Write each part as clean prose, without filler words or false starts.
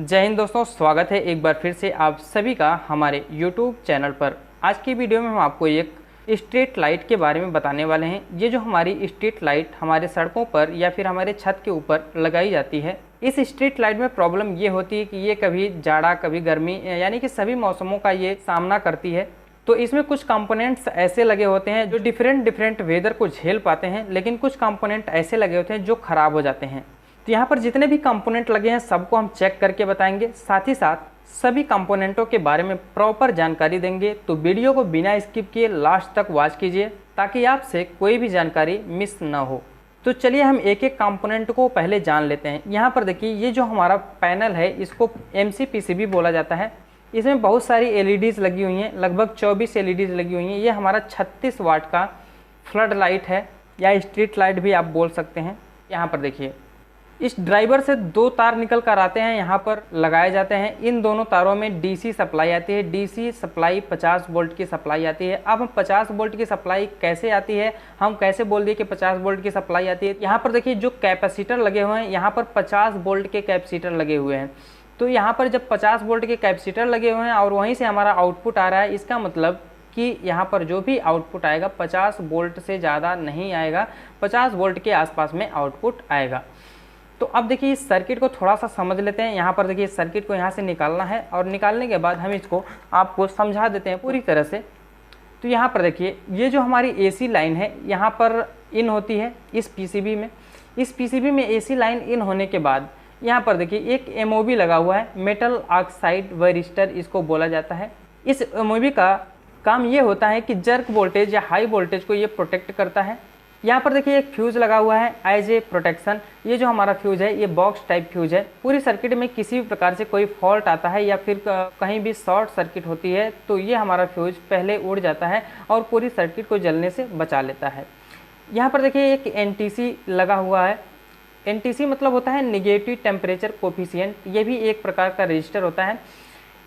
जय हिंद दोस्तों, स्वागत है एक बार फिर से आप सभी का हमारे YouTube चैनल पर। आज की वीडियो में हम आपको एक स्ट्रीट लाइट के बारे में बताने वाले हैं। ये जो हमारी स्ट्रीट लाइट हमारे सड़कों पर या फिर हमारे छत के ऊपर लगाई जाती है, इस स्ट्रीट लाइट में प्रॉब्लम ये होती है कि ये कभी जाड़ा कभी गर्मी यानी कि सभी मौसमों का ये सामना करती है। तो इसमें कुछ कंपोनेंट्स ऐसे लगे होते हैं जो डिफरेंट वेदर को झेल पाते हैं, लेकिन कुछ कंपोनेंट ऐसे लगे होते हैं जो ख़राब हो जाते हैं। तो यहाँ पर जितने भी कंपोनेंट लगे हैं सबको हम चेक करके बताएंगे, साथ ही साथ सभी कंपोनेंटों के बारे में प्रॉपर जानकारी देंगे। तो वीडियो को बिना स्किप किए लास्ट तक वॉच कीजिए ताकि आपसे कोई भी जानकारी मिस ना हो। तो चलिए हम एक एक कंपोनेंट को पहले जान लेते हैं। यहाँ पर देखिए, ये जो हमारा पैनल है इसको MCPCB बोला जाता है। इसमें बहुत सारी LEDs लगी हुई हैं, लगभग 24 LEDs लगी हुई हैं। ये हमारा 36 वाट का फ्लड लाइट है या स्ट्रीट लाइट भी आप बोल सकते हैं। यहाँ पर देखिए, इस ड्राइवर से दो तार निकल कर आते हैं, यहाँ पर लगाए जाते हैं। इन दोनों तारों में DC सप्लाई आती है। DC सप्लाई 50 वोल्ट की सप्लाई आती है। अब हम 50 वोल्ट की सप्लाई कैसे आती है, हम कैसे बोल दिए कि 50 वोल्ट की सप्लाई आती है। यहाँ पर देखिए, जो कैपेसिटर लगे हुए हैं यहाँ पर 50 वोल्ट के कैपेसिटर लगे हुए हैं। तो यहाँ पर जब 50 वोल्ट के कैपेसिटर लगे हुए हैं और वहीं से हमारा आउटपुट आ रहा है, इसका मतलब कि यहाँ पर जो भी आउटपुट आएगा 50 वोल्ट से ज़्यादा नहीं आएगा, 50 वोल्ट के आसपास में आउटपुट आएगा। तो अब देखिए, इस सर्किट को थोड़ा सा समझ लेते हैं। यहाँ पर देखिए, इस सर्किट को यहाँ से निकालना है और निकालने के बाद हम इसको आपको समझा देते हैं पूरी तरह से। तो यहाँ पर देखिए, ये जो हमारी AC लाइन है यहाँ पर इन होती है इस PCB में। इस PCB में AC लाइन इन होने के बाद यहाँ पर देखिए एक MOB लगा हुआ है, मेटल ऑक्साइड वायरिस्टर इसको बोला जाता है। इस MOB का काम ये होता है कि जर्क वोल्टेज या हाई वोल्टेज को ये प्रोटेक्ट करता है। यहाँ पर देखिए एक फ्यूज़ लगा हुआ है एज ए प्रोटेक्शन। ये जो हमारा फ्यूज़ है ये बॉक्स टाइप फ्यूज़ है। पूरी सर्किट में किसी भी प्रकार से कोई फॉल्ट आता है या फिर कहीं भी शॉर्ट सर्किट होती है तो ये हमारा फ्यूज़ पहले उड़ जाता है और पूरी सर्किट को जलने से बचा लेता है। यहाँ पर देखिए एक NTC लगा हुआ है। NTC मतलब होता है निगेटिव टेम्परेचर कोफिशिएंट। ये भी एक प्रकार का रजिस्टर होता है,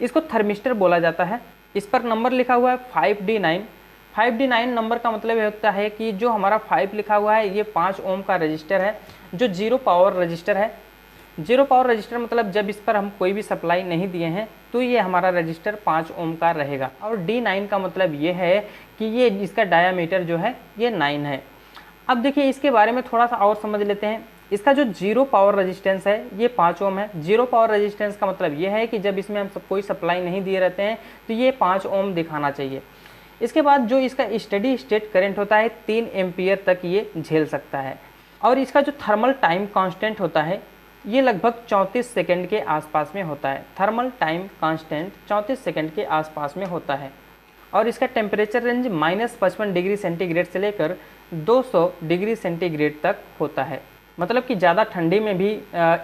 इसको थर्मिस्टर बोला जाता है। इस पर नंबर लिखा हुआ है 5D9। 5D9 नंबर का मतलब ये होता है कि जो हमारा 5 लिखा हुआ है ये 5 ओम का रजिस्टर है, जो 0 पावर रजिस्टर है। 0 पावर रजिस्टर मतलब जब इस पर हम कोई भी सप्लाई नहीं दिए हैं तो ये हमारा रजिस्टर 5 ओम का रहेगा। और D9 का मतलब ये है कि ये इसका डायामीटर जो है ये 9 है। अब देखिए, इसके बारे में थोड़ा सा और समझ लेते हैं। इसका जो 0 पावर रेजिस्टेंस है ये 5 ओम है। 0 पावर रेजिस्टेंस का मतलब ये है कि जब इसमें हम कोई सप्लाई नहीं दिए रहते हैं तो ये 5 ओम दिखाना चाहिए। इसके बाद जो इसका स्टेडी स्टेट करंट होता है 3 एम्पियर तक ये झेल सकता है। और इसका जो थर्मल टाइम कांस्टेंट होता है ये लगभग 34 सेकंड के आसपास में होता है। थर्मल टाइम कांस्टेंट 34 सेकंड के आसपास में होता है। और इसका टेम्परेचर रेंज -55 डिग्री सेंटीग्रेड से लेकर 200 डिग्री सेंटीग्रेड तक होता है। मतलब कि ज़्यादा ठंडी में भी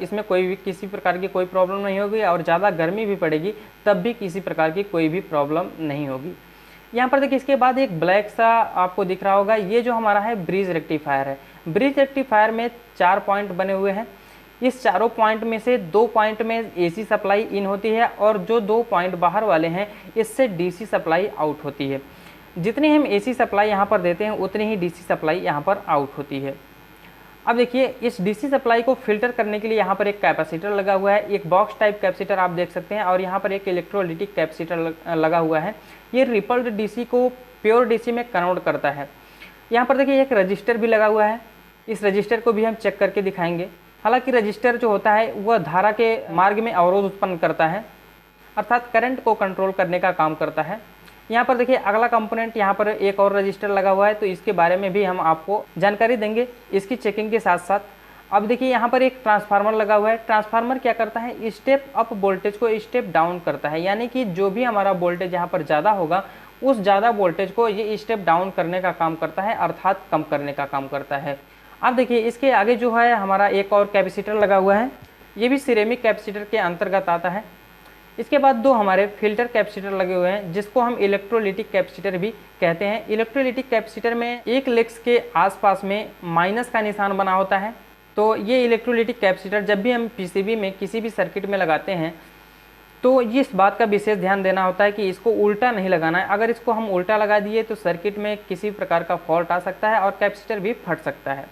इसमें कोई भी किसी प्रकार की कोई प्रॉब्लम नहीं होगी और ज़्यादा गर्मी भी पड़ेगी तब भी किसी प्रकार की कोई भी प्रॉब्लम नहीं होगी। यहाँ पर देखिए, इसके बाद एक ब्लैक सा आपको दिख रहा होगा, ये जो हमारा है ब्रिज रेक्टिफायर है। ब्रिज रेक्टिफायर में 4 पॉइंट बने हुए हैं। इस चारों पॉइंट में से 2 पॉइंट में AC सप्लाई इन होती है और जो 2 पॉइंट बाहर वाले हैं इससे DC सप्लाई आउट होती है। जितनी हम AC सप्लाई यहाँ पर देते हैं उतनी ही DC सप्लाई यहाँ पर आउट होती है। अब देखिए, इस DC सप्लाई को फिल्टर करने के लिए यहाँ पर एक कैपेसिटर लगा हुआ है, एक बॉक्स टाइप कैपेसिटर आप देख सकते हैं। और यहाँ पर एक इलेक्ट्रोलिटिक कैपेसिटर लगा हुआ है। ये रिपल्ड DC को प्योर DC में कन्वर्ट करता है। यहाँ पर देखिए एक रजिस्टर भी लगा हुआ है। इस रजिस्टर को भी हम चेक करके दिखाएंगे। हालांकि रजिस्टर जो होता है वह धारा के मार्ग में अवरोध उत्पन्न करता है, अर्थात करंट को कंट्रोल करने का काम करता है। यहाँ पर देखिए अगला कंपोनेंट, यहाँ पर एक और रजिस्टर लगा हुआ है, तो इसके बारे में भी हम आपको जानकारी देंगे इसकी चेकिंग के साथ साथ। अब देखिए, यहाँ पर एक ट्रांसफार्मर लगा हुआ है। ट्रांसफार्मर क्या करता है, स्टेप अप वोल्टेज को स्टेप डाउन करता है, यानी कि जो भी हमारा वोल्टेज यहाँ पर ज़्यादा होगा उस ज़्यादा वोल्टेज को ये स्टेप डाउन करने का काम करता है, अर्थात कम करने का काम करता है। अब देखिए, इसके आगे जो है हमारा एक और कैपेसिटर लगा हुआ है, ये भी सिरेमिक कैपेसिटर के अंतर्गत आता है। इसके बाद 2 हमारे फिल्टर कैपेसिटर लगे हुए हैं जिसको हम इलेक्ट्रोलिटिक कैपेसिटर भी कहते हैं। इलेक्ट्रोलिटिक कैपेसिटर में एक लेग्स के आसपास में माइनस का निशान बना होता है। तो ये इलेक्ट्रोलिटिक कैपेसिटर जब भी हम PCB में किसी भी सर्किट में लगाते हैं तो ये इस बात का विशेष ध्यान देना होता है कि इसको उल्टा नहीं लगाना है। अगर इसको हम उल्टा लगा दिए तो सर्किट में किसी प्रकार का फॉल्ट आ सकता है और कैपेसिटर भी फट सकता है।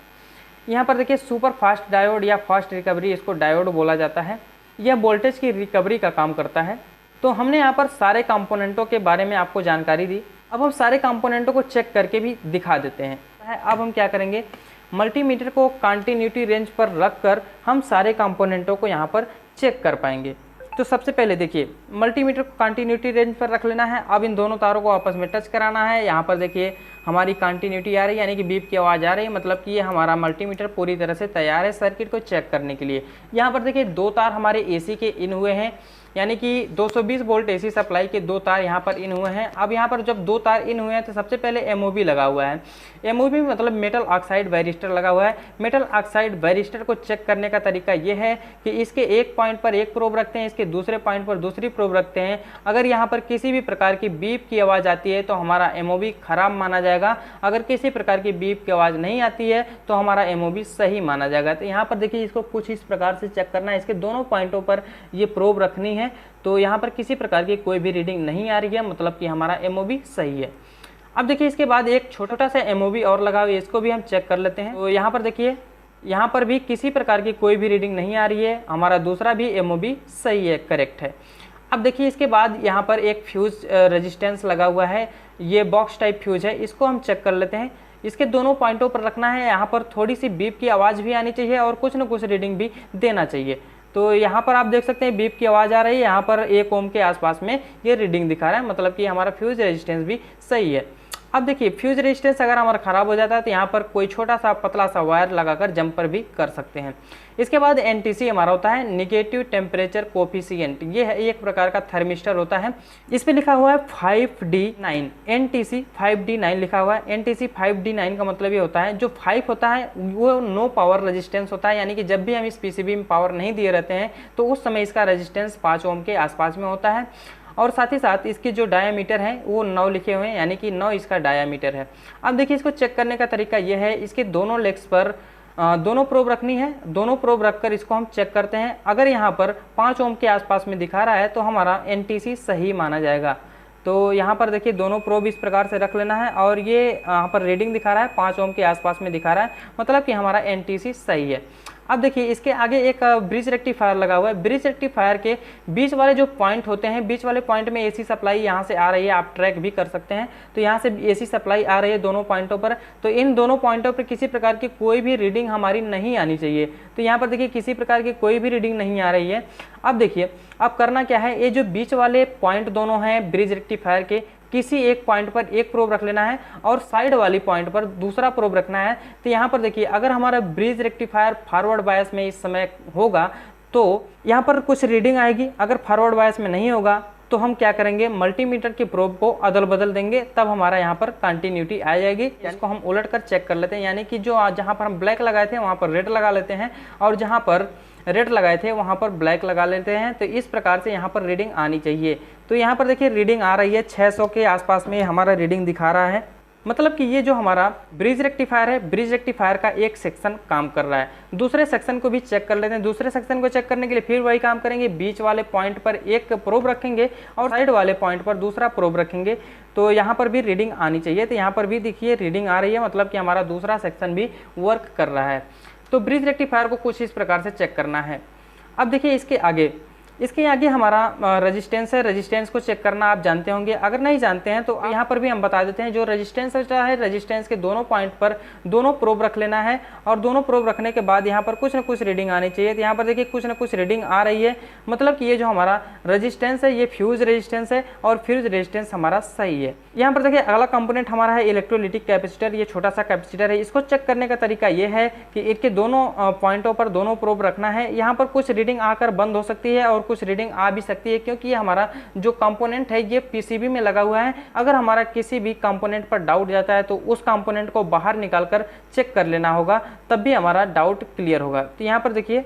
यहाँ पर देखिए सुपर फास्ट डायोड या फास्ट रिकवरी इसको डायोड बोला जाता है। यह वोल्टेज की रिकवरी का काम करता है। तो हमने यहाँ पर सारे कंपोनेंटों के बारे में आपको जानकारी दी। अब हम सारे कंपोनेंटों को चेक करके भी दिखा देते हैं। अब हम क्या करेंगे, मल्टीमीटर को कंटिन्यूटी रेंज पर रख कर हम सारे कंपोनेंटों को यहाँ पर चेक कर पाएंगे। तो सबसे पहले देखिए, मल्टीमीटर को कंटिन्यूटी रेंज पर रख लेना है। अब इन दोनों तारों को आपस में टच कराना है। यहाँ पर देखिए हमारी कंटिन्यूटी आ रही है, यानी कि बीप की आवाज़ आ रही है, मतलब कि ये हमारा मल्टीमीटर पूरी तरह से तैयार है सर्किट को चेक करने के लिए। यहाँ पर देखिए 2 तार हमारे एसी के इन हुए हैं, यानी कि 220 वोल्ट एसी सप्लाई के 2 तार यहाँ पर इन हुए हैं। अब यहाँ पर जब 2 तार इन हुए हैं तो सबसे पहले एमओबी लगा हुआ है। एमओबी मतलब मेटल ऑक्साइड वायरिस्टर लगा हुआ है। मेटल ऑक्साइड वायरिस्टर को चेक करने का तरीका ये है कि इसके एक पॉइंट पर एक प्रोब रखते हैं, इसके दूसरे पॉइंट पर दूसरी प्रोब रखते हैं। अगर यहाँ पर किसी भी प्रकार की बीप की आवाज़ आती है तो हमारा एमओबी खराब माना जाएगा। अगर किसी प्रकार की बीप की आवाज़ नहीं आती है तो हमारा एमओबी सही माना जाएगा। तो यहाँ पर देखिए इसको कुछ इस प्रकार से चेक करना है। इसके दोनों पॉइंटों पर ये प्रोब रखनी है। तो यहाँ पर किसी प्रकार की कोई भी रीडिंग नहीं आ रही है, मतलब कि हमारा एमओबी सही है। अब देखिए इसके बाद एक छोटा सा एमओबी और लगा हुआ है, इसको भी हम चेक कर लेते हैं। तो यहाँ पर देखिए, यहाँ पर भी किसी प्रकार की कोई भी रीडिंग नहीं आ रही है, हमारा दूसरा भी एमओबी सही है, करेक्ट है। अब देखिए इसके बाद यहाँ पर एक फ्यूज रेजिस्टेंस लगा हुआ है, ये बॉक्स टाइप फ्यूज है, इसको हम चेक कर लेते हैं। इसके दोनों पॉइंटों पर रखना है। यहाँ पर थोड़ी सी बीप की आवाज़ भी आनी चाहिए और कुछ न कुछ रीडिंग भी देना चाहिए। तो यहाँ पर आप देख सकते हैं बीप की आवाज़ आ रही है, यहाँ पर 1 ओम के आसपास में ये रीडिंग दिखा रहा है, मतलब कि हमारा फ्यूज रेजिस्टेंस भी सही है। अब देखिए फ्यूज रेजिस्टेंस अगर हमारा ख़राब हो जाता है तो यहाँ पर कोई छोटा सा पतला सा वायर लगाकर जंपर भी कर सकते हैं। इसके बाद एनटीसी हमारा होता है नेगेटिव टेम्परेचर कोफिशिएंट। ये है एक प्रकार का थर्मिस्टर होता है। इस पे लिखा हुआ है 5D9, एनटीसी 5D9 लिखा हुआ है। एनटीसी 5D9 का मतलब ये होता है, जो 5 होता है वो नो पावर रेजिस्टेंस होता है, यानी कि जब भी हम इस पीसीबी में पावर नहीं दिए रहते हैं तो उस समय इसका रेजिस्टेंस 5 ओम के आसपास में होता है। और साथ ही साथ इसकी जो डायामीटर है वो 9 लिखे हुए हैं, यानी कि 9 इसका डायामीटर है। अब देखिए इसको चेक करने का तरीका ये है, इसके दोनों लेग्स पर दोनों प्रोब रखनी है। दोनों प्रोब रखकर इसको हम चेक करते हैं। अगर यहाँ पर 5 ओम के आसपास में दिखा रहा है तो हमारा एनटीसी सही माना जाएगा। तो यहाँ पर देखिए दोनों प्रोब इस प्रकार से रख लेना है और ये यहाँ पर रीडिंग दिखा रहा है 5 ओम के आसपास में दिखा रहा है, मतलब कि हमारा एनटीसी सही है। अब देखिए इसके आगे एक ब्रिज रेक्टिफायर लगा हुआ है। ब्रिज रेक्टिफायर के बीच वाले जो पॉइंट होते हैं, बीच वाले पॉइंट में एसी सप्लाई यहाँ से आ रही है, आप ट्रैक भी कर सकते हैं। तो यहाँ से एसी सप्लाई आ रही है दोनों पॉइंटों पर। तो इन दोनों पॉइंटों पर किसी प्रकार की कोई भी रीडिंग हमारी नहीं आनी चाहिए। तो यहाँ पर देखिए किसी प्रकार की कोई भी रीडिंग नहीं आ रही है। अब देखिए अब करना क्या है, ये जो बीच वाले पॉइंट दोनों हैं ब्रिज रेक्टिफायर के, किसी एक पॉइंट पर एक प्रोब रख लेना है और साइड वाली पॉइंट पर दूसरा प्रोब रखना है। तो यहाँ पर देखिए अगर हमारा ब्रिज रेक्टिफायर फॉरवर्ड बायस में इस समय होगा तो यहाँ पर कुछ रीडिंग आएगी। अगर फॉरवर्ड बायस में नहीं होगा तो हम क्या करेंगे, मल्टीमीटर की प्रोब को अदल बदल देंगे, तब हमारा यहाँ पर कंटिन्यूटी आ जाएगी। इसको हम उलट कर चेक कर लेते हैं, यानी कि जो जहाँ पर हम ब्लैक लगाए थे वहाँ पर रेड लगा लेते हैं और जहाँ पर रेड लगाए थे वहाँ पर ब्लैक लगा लेते हैं। तो इस प्रकार से यहाँ पर रीडिंग आनी चाहिए। तो यहाँ पर देखिए रीडिंग आ रही है 600 के आसपास में हमारा रीडिंग दिखा रहा है, मतलब कि ये जो हमारा ब्रिज रेक्टिफायर है, ब्रिज रेक्टिफायर का एक सेक्शन काम कर रहा है। दूसरे सेक्शन को भी चेक कर लेते हैं। दूसरे सेक्शन को चेक करने के लिए फिर वही काम करेंगे, बीच वाले पॉइंट पर एक प्रोब रखेंगे और साइड वाले पॉइंट पर दूसरा प्रोब रखेंगे। तो यहाँ पर भी रीडिंग आनी चाहिए। तो यहाँ पर भी देखिए रीडिंग आ रही है, मतलब कि हमारा दूसरा सेक्शन भी वर्क कर रहा है। तो ब्रिज रेक्टिफायर को कुछ इस प्रकार से चेक करना है। अब देखिए इसके आगे हमारा रेजिस्टेंस है। रेजिस्टेंस को चेक करना आप जानते होंगे, अगर नहीं जानते हैं तो यहाँ पर भी हम बता देते हैं। जो रेजिस्टेंस होता है, रेजिस्टेंस के दोनों पॉइंट पर दोनों प्रोब रख लेना है और दोनों प्रोब रखने के बाद यहाँ पर कुछ ना कुछ रीडिंग आनी चाहिए। तो यहाँ पर देखिए कुछ ना कुछ रीडिंग आ रही है, मतलब कि ये जो हमारा रेजिस्टेंस है ये फ्यूज रेजिस्टेंस है और फ्यूज रेजिस्टेंस हमारा सही है। यहाँ पर देखिए अगला कंपोनेंट हमारा है इलेक्ट्रोलिटिक कैपेसिटर। ये छोटा सा कैपेसिटर है। इसको चेक करने का तरीका ये है कि इसके दोनों पॉइंटों पर दोनों प्रोब रखना है। यहाँ पर कुछ रीडिंग आकर बंद हो सकती है और कुछ रीडिंग आ भी सकती है, क्योंकि ये हमारा जो कंपोनेंट है ये पीसीबी में लगा हुआ है। अगर हमारा किसी भी कंपोनेंट पर डाउट जाता है तो उस कंपोनेंट को बाहर निकालकर चेक कर लेना होगा, तब भी हमारा डाउट क्लियर होगा। तो यहाँ पर देखिए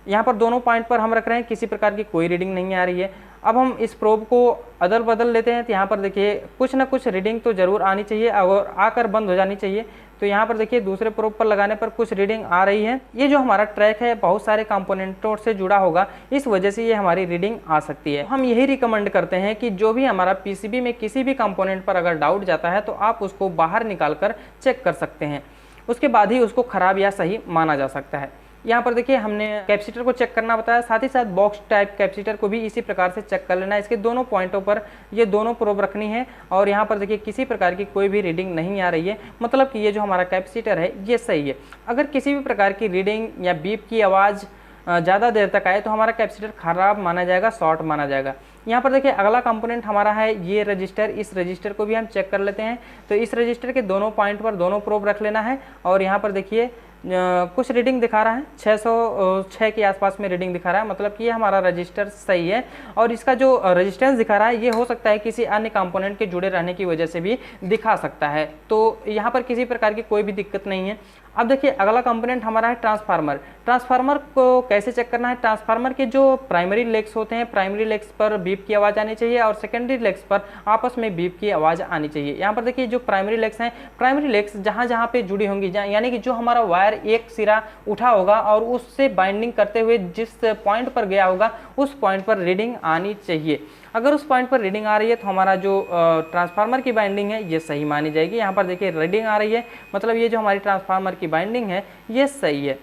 यहाँ पर दोनों पॉइंट पर हम रख रहे हैं, किसी प्रकार की कोई रीडिंग नहीं आ रही है। अब हम इस प्रोब को अदल बदल लेते हैं। तो यहाँ पर देखिए कुछ ना कुछ रीडिंग तो जरूर आनी चाहिए और आकर बंद हो जानी चाहिए। तो यहाँ पर देखिए दूसरे प्रोब पर लगाने पर कुछ रीडिंग आ रही है। ये जो हमारा ट्रैक है बहुत सारे कंपोनेंटों से जुड़ा होगा, इस वजह से ये हमारी रीडिंग आ सकती है। हम यही रिकमेंड करते हैं कि जो भी हमारा पीसीबी में किसी भी कंपोनेंट पर अगर डाउट जाता है तो आप उसको बाहर निकाल कर चेक कर सकते हैं, उसके बाद ही उसको ख़राब या सही माना जा सकता है। यहाँ पर देखिए हमने कैपेसिटर को चेक करना बताया, साथ ही साथ बॉक्स टाइप कैपेसिटर को भी इसी प्रकार से चेक कर लेना है। इसके दोनों पॉइंटों पर ये दोनों प्रोब रखनी है और यहाँ पर देखिए किसी प्रकार की कोई भी रीडिंग नहीं आ रही है, मतलब कि ये जो हमारा कैपेसिटर है ये सही है। अगर किसी भी प्रकार की रीडिंग या बीप की आवाज़ ज़्यादा देर तक आए तो हमारा कैपेसिटर ख़राब माना जाएगा, शॉर्ट माना जाएगा। यहाँ पर देखिए अगला कंपोनेंट हमारा है ये रजिस्टर। इस रजिस्टर को भी हम चेक कर लेते हैं। तो इस रजिस्टर के दोनों पॉइंट पर दोनों प्रोब रख लेना है और यहाँ पर देखिए कुछ रीडिंग दिखा रहा है, 606 के आसपास में रीडिंग दिखा रहा है, मतलब कि ये हमारा रजिस्टर सही है। और इसका जो रेजिस्टेंस दिखा रहा है ये हो सकता है किसी अन्य कंपोनेंट के जुड़े रहने की वजह से भी दिखा सकता है। तो यहाँ पर किसी प्रकार की कोई भी दिक्कत नहीं है। अब देखिए अगला कंपोनेंट हमारा है ट्रांसफार्मर। ट्रांसफार्मर को कैसे चेक करना है? ट्रांसफार्मर के जो प्राइमरी लेग्स होते हैं, प्राइमरी लेग्स पर बीप की आवाज़ आनी चाहिए और सेकेंडरी लेग्स पर आपस में बीप की आवाज़ आनी चाहिए। यहाँ पर देखिए जो प्राइमरी लेग्स हैं, प्राइमरी लेग्स जहाँ जहाँ पे जुड़ी होंगी, यानी कि जो हमारा वायर एक सिरा उठा होगा और उससे बाइंडिंग करते हुए जिस पॉइंट पर गया होगा उस पॉइंट पर रीडिंग आनी चाहिए। अगर उस पॉइंट पर रीडिंग आ रही है तो हमारा जो ट्रांसफार्मर की बाइंडिंग है ये सही मानी जाएगी। यहाँ पर देखिए रीडिंग आ रही है, मतलब ये जो हमारी ट्रांसफार्मर की बाइंडिंग है ये सही है।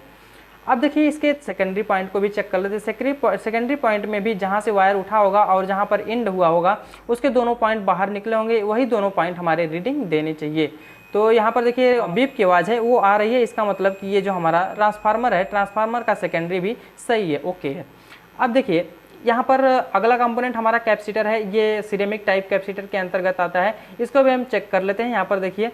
अब देखिए इसके सेकेंडरी पॉइंट को भी चेक कर लेते हैं। सेकेंडरी पॉइंट में भी जहाँ से वायर उठा होगा और जहाँ पर एंड हुआ होगा उसके दोनों पॉइंट बाहर निकले होंगे, वही दोनों पॉइंट हमारे रीडिंग देने चाहिए। तो यहाँ पर देखिए बीप की आवाज़ है वो आ रही है, इसका मतलब कि ये जो हमारा ट्रांसफार्मर है, ट्रांसफार्मर का सेकेंडरी भी सही है, ओके है। अब देखिए यहाँ पर अगला कंपोनेंट हमारा कैपेसिटर है, ये सिरेमिक टाइप कैपेसिटर के अंतर्गत आता है। इसको भी हम चेक कर लेते हैं। यहाँ पर देखिए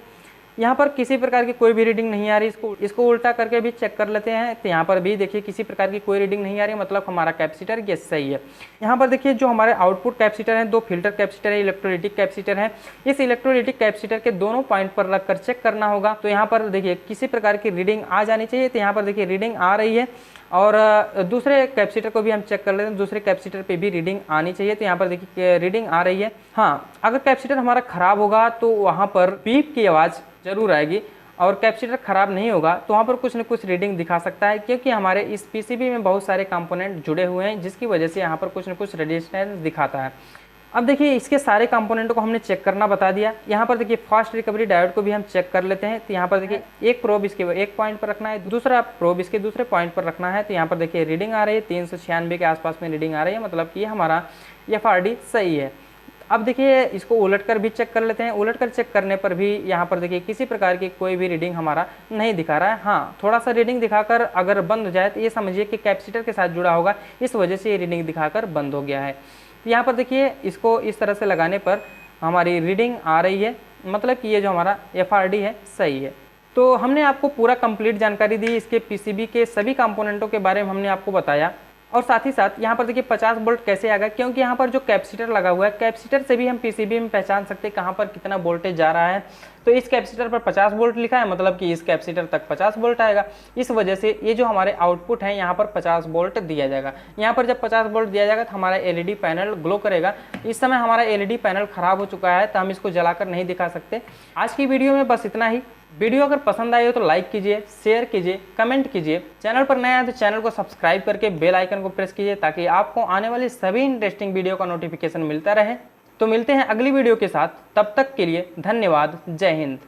यहाँ पर किसी प्रकार की कोई भी रीडिंग नहीं आ रही, इसको उल्टा करके भी चेक कर लेते हैं। तो यहाँ पर भी देखिए किसी प्रकार की कोई रीडिंग नहीं आ रही, मतलब हमारा कैपेसिटर ये सही है। यहाँ पर देखिए जो हमारे आउटपुट कैपेसिटर हैं, दो फिल्टर कैपेसिटर है, इलेक्ट्रोलाइटिक कैपेसिटर है। इस इलेक्ट्रोलाइटिक कैपेसिटर के दोनों पॉइंट पर रखकर चेक करना होगा। तो यहाँ पर देखिए किसी प्रकार की रीडिंग आ जानी चाहिए। तो यहाँ पर देखिए रीडिंग आ रही है और दूसरे कैपेसिटर को भी हम चेक कर लेते हैं, दूसरे कैपेसिटर पे भी रीडिंग आनी चाहिए। तो यहाँ पर देखिए रीडिंग आ रही है। हाँ, अगर कैपेसिटर हमारा ख़राब होगा तो वहाँ पर बीप की आवाज़ जरूर आएगी और कैपेसिटर ख़राब नहीं होगा तो वहाँ पर कुछ न कुछ रीडिंग दिखा सकता है, क्योंकि हमारे इस पीसीबी में बहुत सारे कंपोनेंट जुड़े हुए हैं जिसकी वजह से यहाँ पर कुछ न कुछ रेजिस्टेंस दिखाता है। अब देखिए इसके सारे कंपोनेंटों को हमने चेक करना बता दिया। यहाँ पर देखिए फास्ट रिकवरी डायोड को भी हम चेक कर लेते हैं। तो यहाँ पर देखिए एक प्रोब इसके एक पॉइंट पर रखना है, दूसरा प्रोब इसके दूसरे पॉइंट पर रखना है। तो यहाँ पर देखिए रीडिंग आ रही है, 396 के आसपास में रीडिंग आ रही है, मतलब कि हमारा FRD सही है। अब देखिए इसको उलट कर भी चेक कर लेते हैं। उलट कर चेक करने पर भी यहाँ पर देखिए किसी प्रकार की कोई भी रीडिंग हमारा नहीं दिखा रहा है। हाँ, थोड़ा सा रीडिंग दिखाकर अगर बंद हो जाए तो ये समझिए कि कैपेसिटर के साथ जुड़ा होगा, इस वजह से ये रीडिंग दिखाकर बंद हो गया है। तो यहाँ पर देखिए इसको इस तरह से लगाने पर हमारी रीडिंग आ रही है, मतलब कि ये जो हमारा FRD है सही है। तो हमने आपको पूरा कंप्लीट जानकारी दी, इसके पीसीबी के सभी कंपोनेंटों के बारे में हमने आपको बताया। और साथ ही साथ यहाँ पर देखिए 50 वोल्ट कैसे आ गया, क्योंकि यहाँ पर जो कैपेसिटर लगा हुआ है, कैपेसिटर से भी हम पीसीबी में पहचान सकते हैं कहाँ पर कितना वोल्टेज जा रहा है। तो इस कैपेसिटर पर 50 वोल्ट लिखा है, मतलब कि इस कैपेसिटर तक 50 वोल्ट आएगा। इस वजह से ये जो हमारे आउटपुट है यहाँ पर 50 वोल्ट दिया जाएगा। यहाँ पर जब 50 वोल्ट दिया जाएगा तो हमारा LED पैनल ग्लो करेगा। इस समय हमारा LED पैनल खराब हो चुका है तो हम इसको जलाकर नहीं दिखा सकते। आज की वीडियो में बस इतना ही। वीडियो अगर पसंद आई हो तो लाइक कीजिए, शेयर कीजिए, कमेंट कीजिए। चैनल पर नया है तो चैनल को सब्सक्राइब करके बेल आइकन को प्रेस कीजिए ताकि आपको आने वाली सभी इंटरेस्टिंग वीडियो का नोटिफिकेशन मिलता रहे। तो मिलते हैं अगली वीडियो के साथ, तब तक के लिए धन्यवाद। जय हिंद।